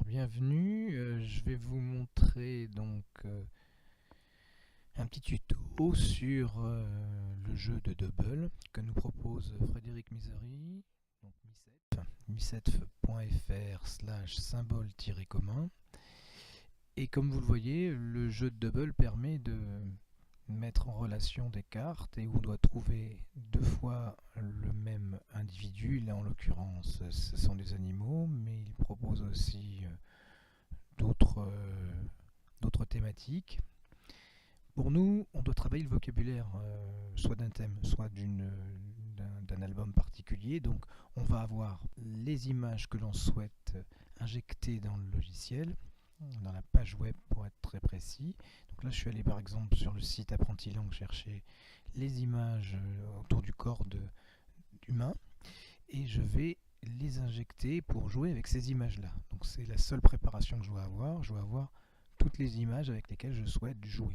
bienvenue. Je vais vous montrer donc un petit tuto sur le jeu de double que nous propose Frédéric Misery, donc missetf.fr/symbole-commun. Et comme vous le voyez, le jeu de double permet de mettre en relation des cartes et où on doit trouver deux fois le même individu. Là en l'occurrence ce sont des animaux, mais il propose aussi d'autres thématiques. Pour nous, on doit travailler le vocabulaire soit d'un thème, soit d'un album particulier. Donc on va avoir les images que l'on souhaite injecter dans le logiciel, dans la page web pour être très précis. Donc là je suis allé par exemple sur le site Apprenti-Langue chercher les images autour du corps humain et je vais les injecter pour jouer avec ces images là. Donc c'est la seule préparation que je dois avoir toutes les images avec lesquelles je souhaite jouer.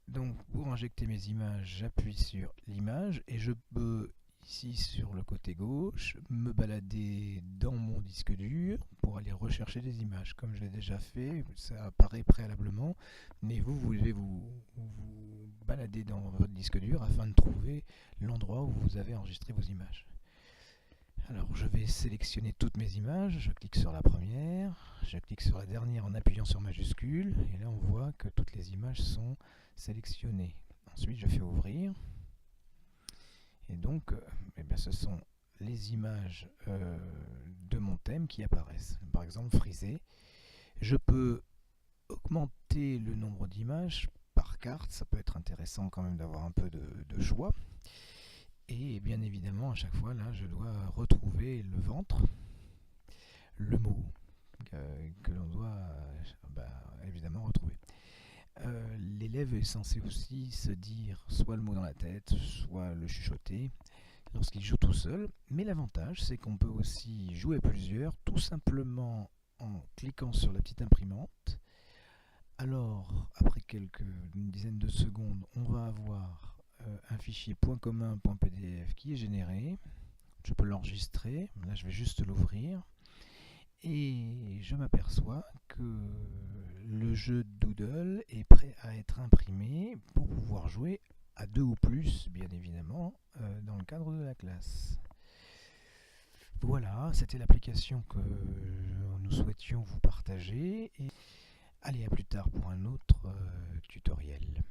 Donc pour injecter mes images, j'appuie sur l'image et je peux ici sur le côté gauche me balader dans mon disque dur pour aller rechercher des images. Comme je l'ai déjà fait, ça apparaît préalablement, mais vous devez vous balader dans votre disque dur afin de trouver l'endroit où vous avez enregistré vos images. Alors je vais sélectionner toutes mes images, je clique sur la première, je clique sur la dernière en appuyant sur majuscule, et là on voit que toutes les images sont sélectionnées. Ensuite je fais ouvrir, et donc ce sont les images de mon thème qui apparaissent. Par exemple frisé, je peux augmenter le nombre d'images par carte, ça peut être intéressant quand même d'avoir un peu de choix. Et bien évidemment, à chaque fois, là, je dois retrouver le ventre, le mot que l'on doit évidemment retrouver. L'élève est censé aussi se dire soit le mot dans la tête, soit le chuchoter lorsqu'il joue tout seul. Mais l'avantage, c'est qu'on peut aussi jouer à plusieurs, tout simplement en cliquant sur la petite imprimante. Alors, après une dizaine de secondes, on va avoir un fichier .commun.pdf qui est généré. Je peux l'enregistrer, là je vais juste l'ouvrir et je m'aperçois que le jeu Doodle est prêt à être imprimé pour pouvoir jouer à deux ou plus, bien évidemment, dans le cadre de la classe. Voilà, c'était l'application que nous souhaitions vous partager et allez, à plus tard pour un autre tutoriel.